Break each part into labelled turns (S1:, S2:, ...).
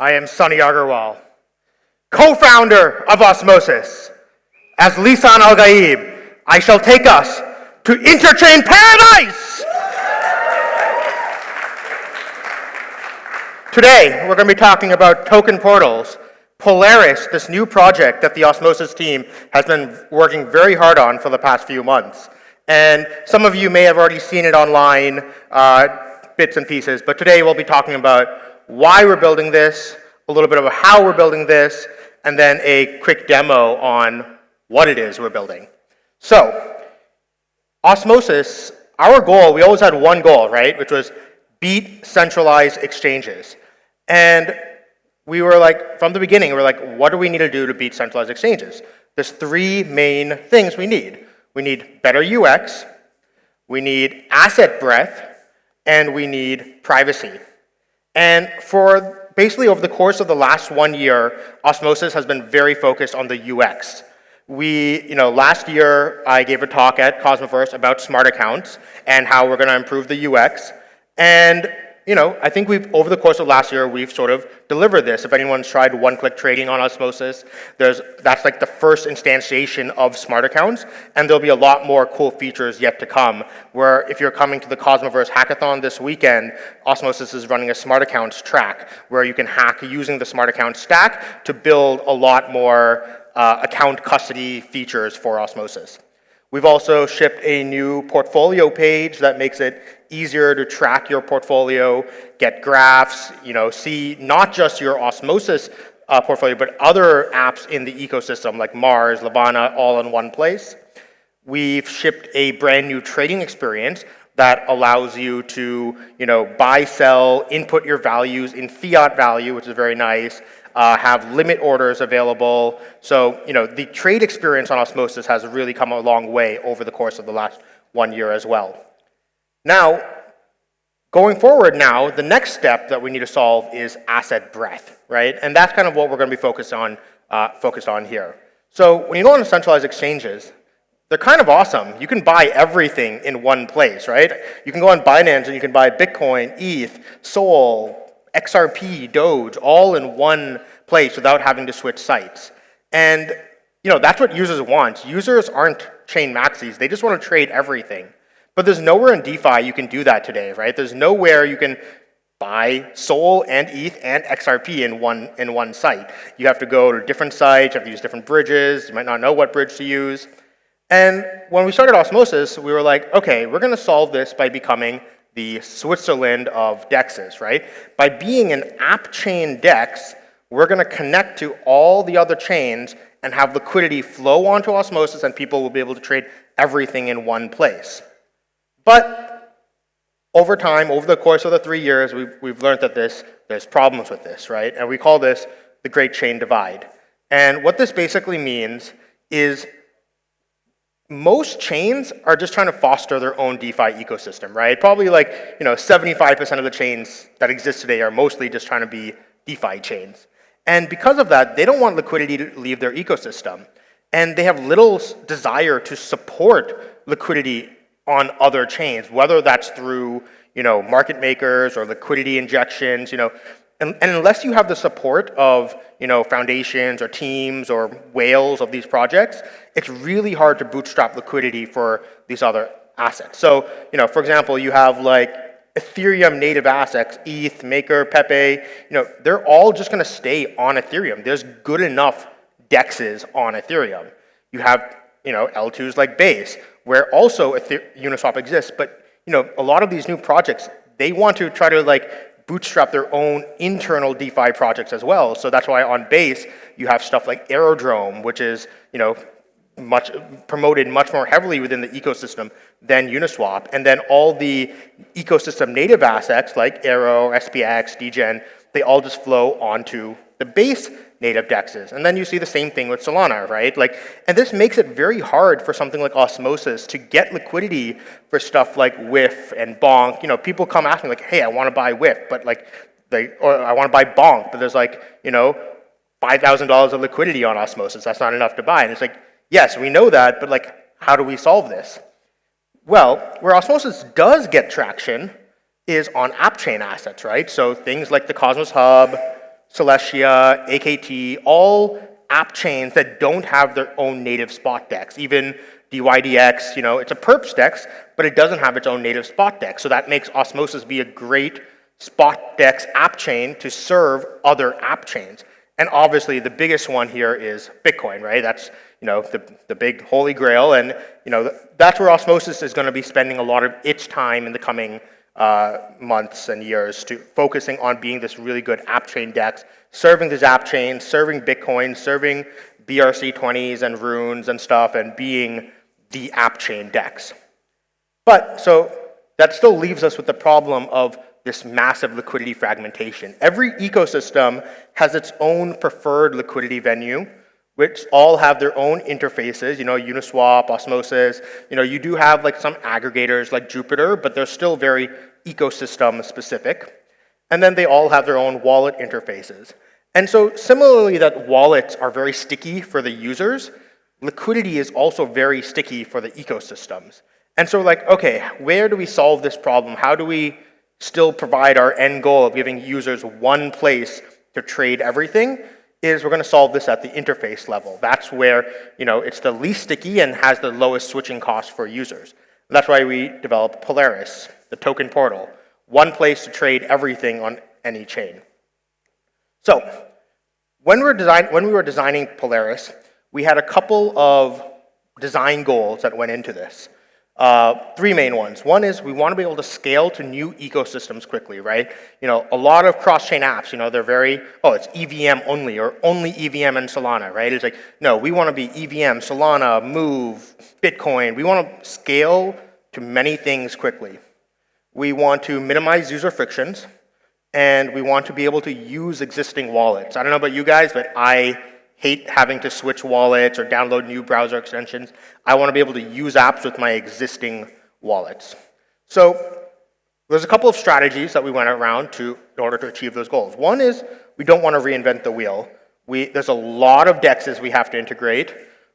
S1: I am Sunny Aggarwal, co-founder of Osmosis. As Lisan Al-Gaib, I shall take us to Interchain Paradise! Today, we're going to be talking about token portals, Polaris, this new project that the Osmosis team has been working very hard on for the past few months. And some of you may have already seen it online, bits and pieces, but today we'll be talking about why we're building this, a little bit about how we're building this, and then a quick demo on what it is we're building. So, Osmosis, our goal, we always had one goal, right? Which was beat centralized exchanges. And we were like, from the beginning, we were like, what do we need to do to beat centralized exchanges? There's three main things we need. We need better UX, we need asset breadth, and we need privacy. And for basically over the course of the last 1 year, Osmosis has been very focused on the UX. Last year I gave a talk at Cosmoverse about smart accounts and how we're going to improve the UX. And I think over the course of last year, we've sort of delivered this. If anyone's tried one-click trading on Osmosis, that's like the first instantiation of smart accounts, and there'll be a lot more cool features yet to come, where if you're coming to the Cosmoverse hackathon this weekend, Osmosis is running a smart accounts track, where you can hack using the smart account stack to build a lot more account custody features for Osmosis. We've also shipped a new portfolio page that makes it easier to track your portfolio, get graphs, see not just your Osmosis portfolio, but other apps in the ecosystem like Mars, Levana, all in one place. We've shipped a brand new trading experience that allows you to, buy, sell, input your values in fiat value, which is very nice, have limit orders available. So, the trade experience on Osmosis has really come a long way over the course of the last 1 year as well. Now, going forward now, the next step that we need to solve is asset breadth, right? And that's kind of what we're going to be focused on here. So when you go on to centralized exchanges, they're kind of awesome. You can buy everything in one place, right? You can go on Binance and you can buy Bitcoin, ETH, Sol, XRP, Doge, all in one place without having to switch sites. And that's what users want. Users aren't chain maxis. They just want to trade everything. But there's nowhere in DeFi you can do that today, right? There's nowhere you can buy Sol and ETH and XRP in one site. You have to go to different sites, you have to use different bridges, you might not know what bridge to use. And when we started Osmosis, we were like, okay, we're going to solve this by becoming the Switzerland of DEXs, right? By being an app chain DEX, we're going to connect to all the other chains and have liquidity flow onto Osmosis, and people will be able to trade everything in one place. But over time, over the course of the 3 years, we've learned that there's problems with this, right? And we call this the Great Chain Divide. And what this basically means is most chains are just trying to foster their own DeFi ecosystem, right? Probably 75% of the chains that exist today are mostly just trying to be DeFi chains. And because of that, they don't want liquidity to leave their ecosystem. And they have little desire to support liquidity on other chains, whether that's through, market makers or liquidity injections, and unless you have the support of, foundations or teams or whales of these projects, it's really hard to bootstrap liquidity for these other assets. So, for example, you have Ethereum native assets, ETH, Maker, Pepe, they're all just going to stay on Ethereum. There's good enough DEXs on Ethereum. You have, L2s like Base, where also Uniswap exists, but a lot of these new projects, they want to try to bootstrap their own internal DeFi projects as well. So that's why on Base you have stuff like Aerodrome, which is promoted much more heavily within the ecosystem than Uniswap, and then all the ecosystem native assets like Aero, SPX, Degen, they all just flow onto the Base native DEXs. And then you see the same thing with Solana, right? And this makes it very hard for something like Osmosis to get liquidity for stuff like WIF and Bonk. People come ask me hey, I want to buy WIF, but or I want to buy Bonk, but there's $5,000 of liquidity on Osmosis. That's not enough to buy. And it's yes, we know that, but how do we solve this? Well, where Osmosis does get traction is on app chain assets, right? So things like the Cosmos Hub, Celestia, AKT, all app chains that don't have their own native spot DEX. Even DYDX, it's a perps DEX, but it doesn't have its own native spot DEX. So that makes Osmosis be a great spot DEX app chain to serve other app chains. And obviously, the biggest one here is Bitcoin, right? That's the big holy grail, and that's where Osmosis is going to be spending a lot of its time in the coming months and years, to focusing on being this really good app chain DEX, serving these app chains, serving Bitcoin, serving BRC20s and runes and stuff, and being the app chain DEX. But so that still leaves us with the problem of this massive liquidity fragmentation. Every ecosystem has its own preferred liquidity venue, which all have their own interfaces, Uniswap, Osmosis. You do have like some aggregators like Jupiter, but they're still very ecosystem specific. And then they all have their own wallet interfaces. And so similarly that wallets are very sticky for the users, liquidity is also very sticky for the ecosystems. And so okay, where do we solve this problem? How do we still provide our end goal of giving users one place to trade everything? Is we're going to solve this at the interface level. That's where it's the least sticky and has the lowest switching cost for users. And that's why we developed Polaris, the token portal, one place to trade everything on any chain. So when we were designing Polaris, we had a couple of design goals that went into this. Three main ones. One is we want to be able to scale to new ecosystems quickly, right? A lot of cross-chain apps, they're very, it's EVM only, or only EVM and Solana, right? It's like, no, we want to be EVM, Solana, Move, Bitcoin. We want to scale to many things quickly. We want to minimize user frictions, and we want to be able to use existing wallets. I don't know about you guys, but I hate having to switch wallets or download new browser extensions. I want to be able to use apps with my existing wallets. So there's a couple of strategies that we went around in order to achieve those goals. One is we don't want to reinvent the wheel. There's a lot of DEXs we have to integrate.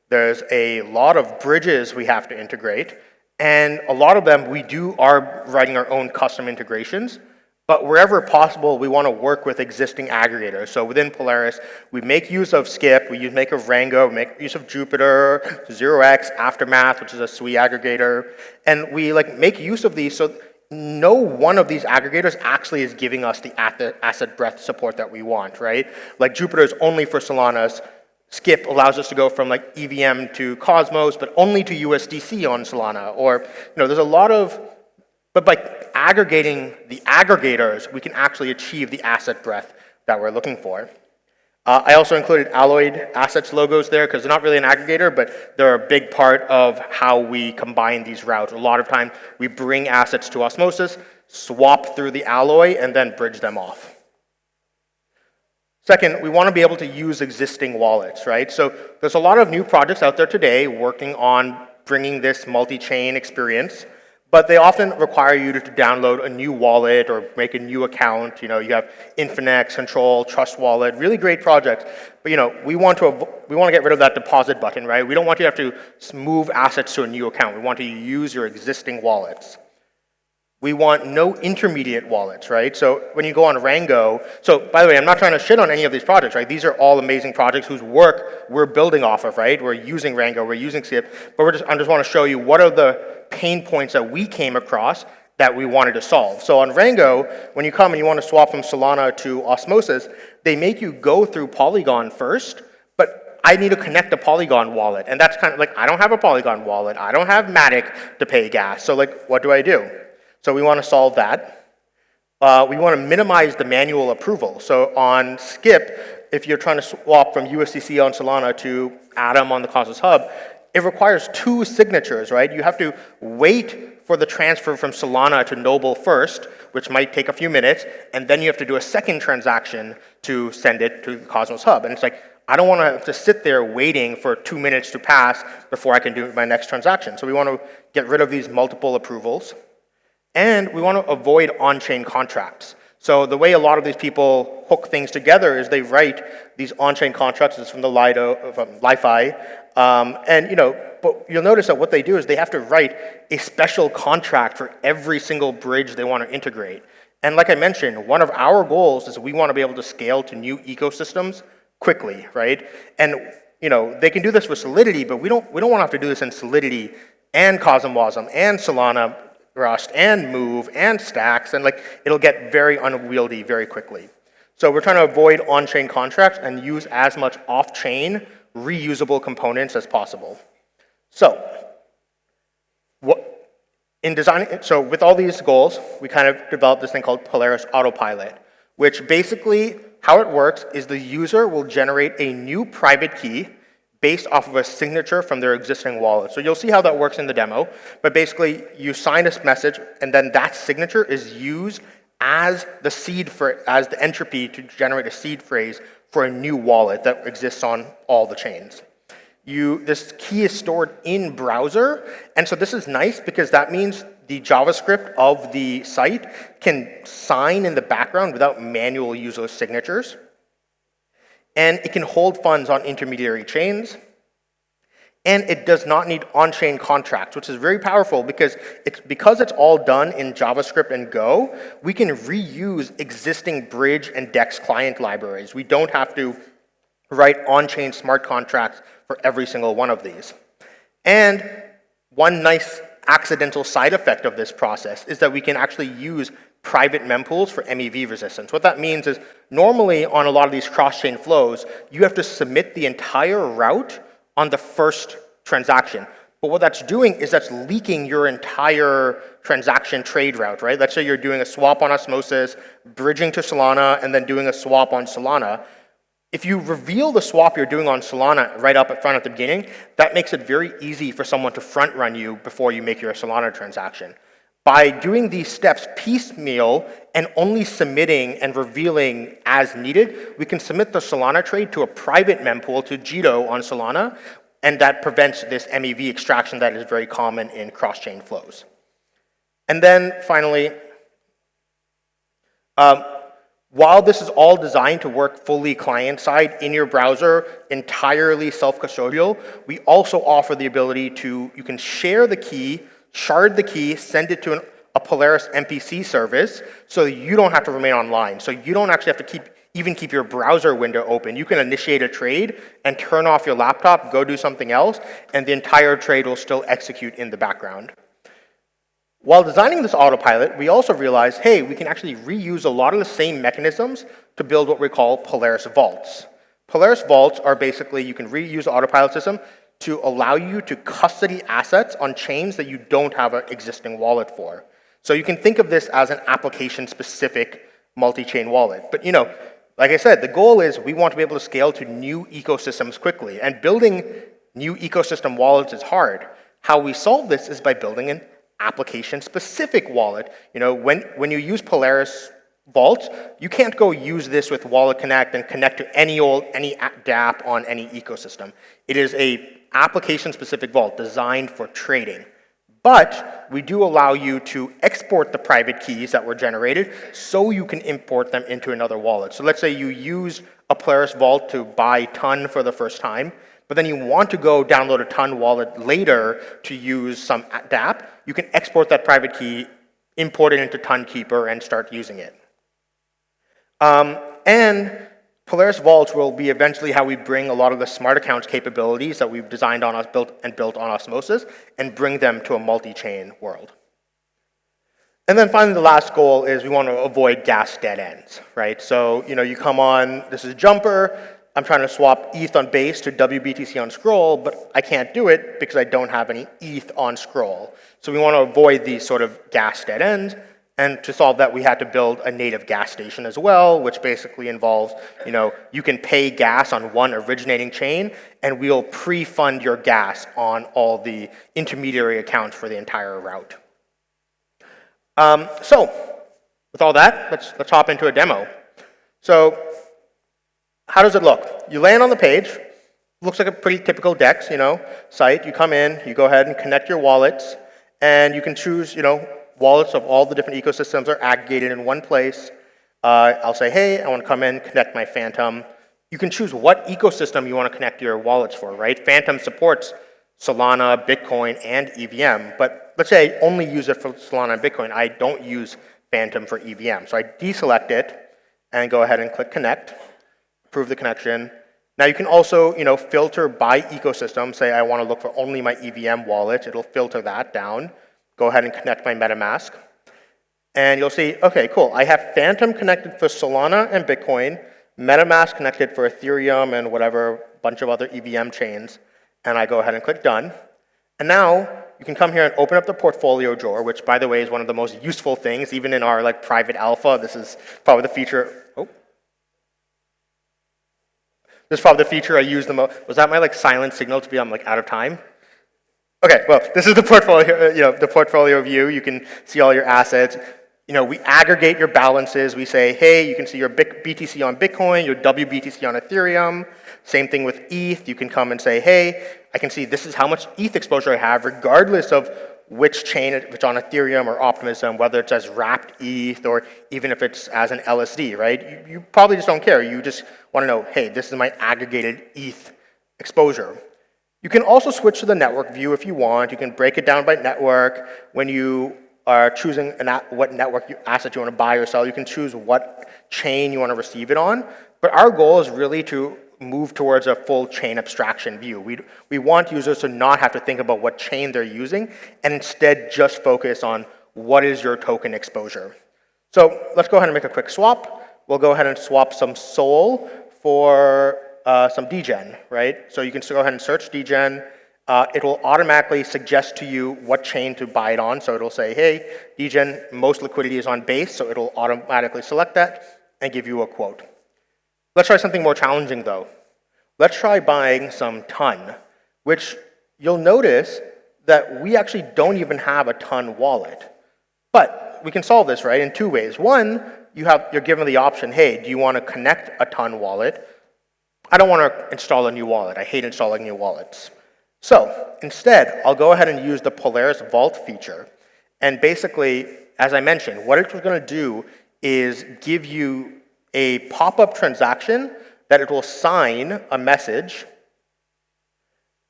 S1: There's a lot of bridges we have to integrate. And a lot of them we are writing our own custom integrations. But wherever possible, we want to work with existing aggregators. So within Polaris, we make use of Skip, we make of Rango, we make use of Jupiter, 0x, Aftermath, which is a SWI aggregator. And we make use of these so no one of these aggregators actually is giving us the asset breadth support that we want, right? Like Jupiter is only for Solana's. Skip allows us to go from EVM to Cosmos, but only to USDC on Solana. Or, there's a lot of, but by aggregating the aggregators, we can actually achieve the asset breadth that we're looking for. I also included Alloyed Assets logos there because they're not really an aggregator, but they're a big part of how we combine these routes. A lot of times we bring assets to Osmosis, swap through the Alloy, and then bridge them off. Second, we want to be able to use existing wallets, right? So there's a lot of new projects out there today working on bringing this multi-chain experience, but they often require you to download a new wallet or make a new account. You have Infinex, Control, Trust Wallet, really great projects. But we want to get rid of that deposit button, right? We don't want you to have to move assets to a new account. We want you to use your existing wallets. We want no intermediate wallets, right? So when you go on Rango, so by the way, I'm not trying to shit on any of these projects, right? These are all amazing projects whose work we're building off of, right? We're using Rango, we're using Skip, but I just want to show you what are the pain points that we came across that we wanted to solve. So on Rango, when you come and you want to swap from Solana to Osmosis, they make you go through Polygon first, but I need to connect a Polygon wallet. And that's kind of I don't have a Polygon wallet. I don't have Matic to pay gas. So what do I do? So we want to solve that. We want to minimize the manual approval. So on Skip, if you're trying to swap from USDC on Solana to Atom on the Cosmos Hub, it requires 2 signatures, right? You have to wait for the transfer from Solana to Noble first, which might take a few minutes, and then you have to do a second transaction to send it to the Cosmos Hub. And it's I don't want to have to sit there waiting for 2 minutes to pass before I can do my next transaction. So we want to get rid of these multiple approvals. And we want to avoid on-chain contracts. So the way a lot of these people hook things together is they write these on-chain contracts. This is from the Li-Fi. But you'll notice that what they do is they have to write a special contract for every single bridge they want to integrate. And like I mentioned, one of our goals is we want to be able to scale to new ecosystems quickly, right? And they can do this with Solidity, but we don't want to have to do this in Solidity and Cosmosm and Solana, Rust and Move and Stacks, and it'll get very unwieldy very quickly. So we're trying to avoid on-chain contracts and use as much off-chain reusable components as possible. So with all these goals, we kind of developed this thing called Polaris Autopilot, which basically, how it works is the user will generate a new private key based off of a signature from their existing wallet. So you'll see how that works in the demo, but basically you sign a message and then that signature is used as the entropy to generate a seed phrase for a new wallet that exists on all the chains. This key is stored in browser, and so this is nice because that means the JavaScript of the site can sign in the background without manual user signatures. And it can hold funds on intermediary chains. And it does not need on-chain contracts, which is very powerful because it's all done in JavaScript and Go, we can reuse existing Bridge and DEX client libraries. We don't have to write on-chain smart contracts for every single one of these. And one nice accidental side effect of this process is that we can actually use private mempools for MEV resistance. What that means is normally on a lot of these cross-chain flows, you have to submit the entire route on the first transaction. But what that's doing is that's leaking your entire transaction trade route, right? Let's say you're doing a swap on Osmosis, bridging to Solana, and then doing a swap on Solana. If you reveal the swap you're doing on Solana right up at front at the beginning, that makes it very easy for someone to front run you before you make your Solana transaction. By doing these steps piecemeal and only submitting and revealing as needed, we can submit the Solana trade to a private mempool to Jito on Solana, and that prevents this MEV extraction that is very common in cross-chain flows. And then finally, while this is all designed to work fully client-side in your browser, entirely self-custodial, we also offer the ability you can share the key, shard the key, send it to a Polaris MPC service so you don't have to remain online. So you don't actually have to even keep your browser window open. You can initiate a trade and turn off your laptop, go do something else, and the entire trade will still execute in the background. While designing this autopilot, we also realized, hey, we can actually reuse a lot of the same mechanisms to build what we call Polaris vaults. Polaris vaults are basically, you can reuse the autopilot system to allow you to custody assets on chains that you don't have an existing wallet for. So you can think of this as an application-specific multi-chain wallet. But like I said, the goal is we want to be able to scale to new ecosystems quickly. And building new ecosystem wallets is hard. How we solve this is by building an application-specific wallet. When you use Polaris vaults, you can't go use this with Wallet Connect and connect to any dApp on any ecosystem. It is a application-specific vault designed for trading. But we do allow you to export the private keys that were generated so you can import them into another wallet. So let's say you use a Polaris vault to buy Ton for the first time, but then you want to go download a Ton wallet later to use some dApp, you can export that private key, import it into TonKeeper, and start using it. And Polaris vaults will be eventually how we bring a lot of the smart accounts capabilities that we've designed built on Osmosis and bring them to a multi-chain world. And then finally, the last goal is we want to avoid gas dead ends, right? So, you come on, this is Jumper, I'm trying to swap ETH on Base to WBTC on Scroll, but I can't do it because I don't have any ETH on Scroll. So we want to avoid these sort of gas dead ends. And to solve that, we had to build a native gas station as well, which basically involves, you can pay gas on one originating chain, and we'll pre-fund your gas on all the intermediary accounts for the entire route. So, with all that, let's hop into a demo. So, how does it look? You land on the page. Looks like a pretty typical DEX, site. You come in, you go ahead and connect your wallets, and you can choose, wallets of all the different ecosystems are aggregated in one place. I'll say, hey, I want to come in, connect my Phantom. You can choose what ecosystem you want to connect your wallets for, right? Phantom supports Solana, Bitcoin, and EVM, but let's say I only use it for Solana and Bitcoin. I don't use Phantom for EVM. So I deselect it and go ahead and click connect, approve the connection. Now you can also, filter by ecosystem. Say I want to look for only my EVM wallet. It'll filter that down. Go ahead and connect my MetaMask. And you'll see, okay, cool. I have Phantom connected for Solana and Bitcoin, MetaMask connected for Ethereum and whatever bunch of other EVM chains. And I go ahead and click done. And now you can come here and open up the portfolio drawer, which, by the way, is one of the most useful things, even in our private alpha. This is probably the feature. This is probably the feature I use the most. Was that my silent signal to be I'm out of time? Okay, well, this is the portfolio, the portfolio view. You can see all your assets. We aggregate your balances. We say, hey, you can see your BTC on Bitcoin, your WBTC on Ethereum. Same thing with ETH. You can come and say, hey, I can see this is how much ETH exposure I have, regardless of which chain, if it's on Ethereum or Optimism, whether it's as wrapped ETH or even if it's as an LSD, right? You probably just don't care. You just want to know, hey, this is my aggregated ETH exposure. You can also switch to the network view if you want. You can break it down by network. When you are choosing what network asset you want to buy or sell, you can choose what chain you want to receive it on. But our goal is really to move towards a full chain abstraction view. We want users to not have to think about what chain they're using and instead just focus on what is your token exposure. So let's go ahead and make a quick swap. We'll go ahead and swap some Sol for some degen, right? So you can go ahead and search degen. It will automatically suggest to you what chain to buy it on. So it'll say, hey, degen, most liquidity is on Base, so it'll automatically select that and give you a quote. Let's try something more challenging, though. Let's try buying some ton, which you'll notice that we actually don't even have a ton wallet. But we can solve this, right, in two ways. One, you're given the option, hey, do you want to connect a ton wallet? I don't want to install a new wallet. I hate installing new wallets. So instead, I'll go ahead and use the Polaris Vault feature. And basically, as I mentioned, what it's going to do is give you a pop-up transaction that it will sign a message.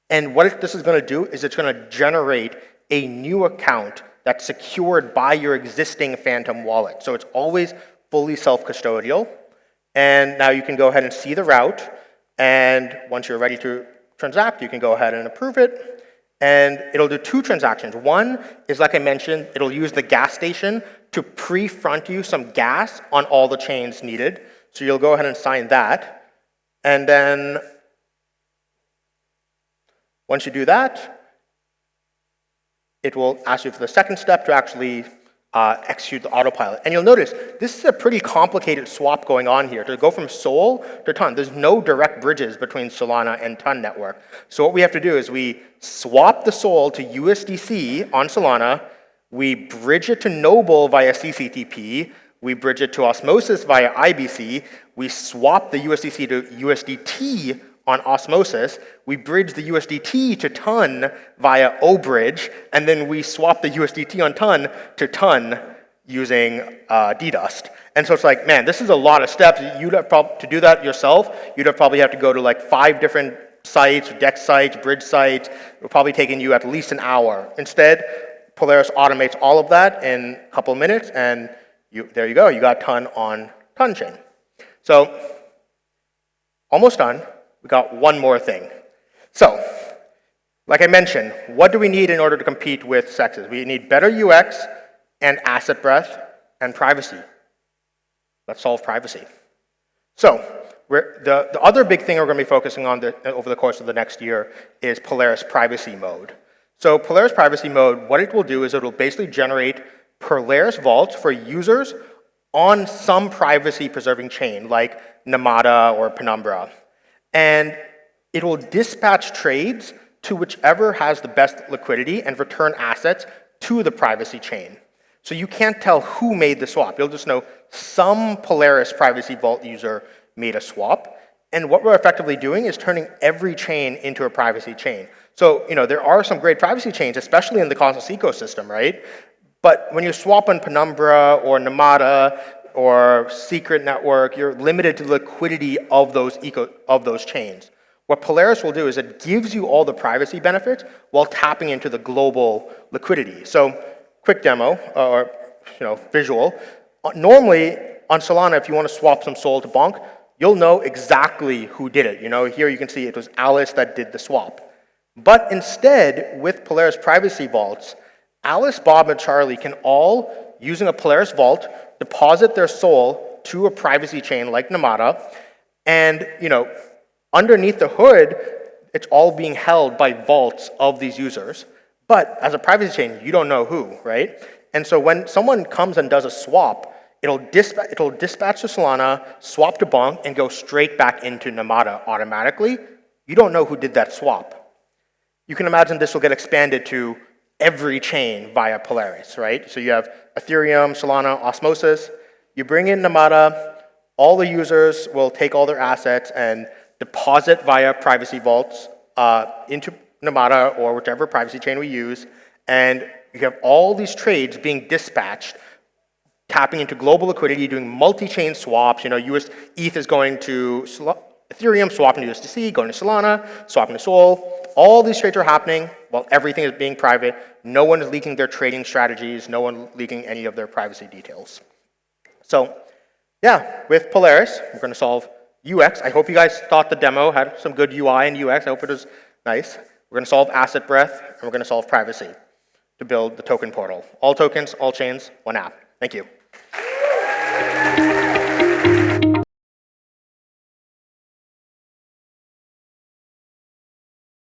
S1: And what this is going to do is it's going to generate a new account that's secured by your existing Phantom wallet. So it's always fully self-custodial. And now you can go ahead and see the route. And once you're ready to transact, you can go ahead and approve it. And it'll do two transactions. One is, like I mentioned, it'll use the gas station to pre-front you some gas on all the chains needed. So you'll go ahead and sign that. And then once you do that, it will ask you for the second step to actually execute the autopilot. And you'll notice this is a pretty complicated swap going on here. To go from Sol to Ton, there's no direct bridges between Solana and Ton network. So what we have to do is we swap the Sol to USDC on Solana, we bridge it to Noble via CCTP, we bridge it to Osmosis via IBC, we swap the USDC to USDT on Osmosis, we bridge the USDT to Ton via O-Bridge, and then we swap the USDT on Ton to Ton using DDoS. And so it's like, man, this is a lot of steps. You'd have to do that yourself, you'd probably have to go to 5 different sites, DEX sites, bridge sites. It would probably taken you at least an hour. Instead, Polaris automates all of that in a couple of minutes, and there you go. You got Ton on Ton chain. So almost done. We got one more thing. So, like I mentioned, what do we need in order to compete with CEXes? We need better UX and asset breadth and privacy. Let's solve privacy. So, the other big thing we're going to be focusing on over the course of the next year is Polaris Privacy Mode. So Polaris Privacy Mode, what it will do is it will basically generate Polaris vaults for users on some privacy-preserving chain, like Namada or Penumbra. And it will dispatch trades to whichever has the best liquidity and return assets to the privacy chain. So you can't tell who made the swap. You'll just know some Polaris Privacy Vault user made a swap. And what we're effectively doing is turning every chain into a privacy chain. So, there are some great privacy chains, especially in the Cosmos ecosystem, right? But when you swap on Penumbra or Namada or Secret Network, you're limited to the liquidity of those chains. What Polaris will do is it gives you all the privacy benefits while tapping into the global liquidity. So, quick demo, or visual. Normally, on Solana, if you want to swap some SOL to Bonk, you'll know exactly who did it. Here you can see it was Alice that did the swap. But instead, with Polaris privacy vaults, Alice, Bob, and Charlie can all, using a Polaris vault, deposit their SOL to a privacy chain like Namada, and underneath the hood, it's all being held by vaults of these users. But as a privacy chain, you don't know who, right? And so when someone comes and does a swap, it'll dispatch to Solana, swap to Bonk, and go straight back into Namada automatically. You don't know who did that swap. You can imagine this will get expanded to every chain via Polaris, right? So you have Ethereum, Solana, Osmosis. You bring in Namada, all the users will take all their assets and deposit via privacy vaults into Namada or whichever privacy chain we use, and you have all these trades being dispatched, tapping into global liquidity, doing multi-chain swaps. US ETH is going to Ethereum, swapping to USDC, going to Solana, swapping to Sol. All these trades are happening while everything is being private. No one is leaking their trading strategies. No one leaking any of their privacy details. So yeah, with Polaris, we're going to solve UX. I hope you guys thought the demo had some good UI and UX. I hope it was nice. We're going to solve asset breadth, and we're going to solve privacy to build the token portal. All tokens, all chains, one app. Thank you.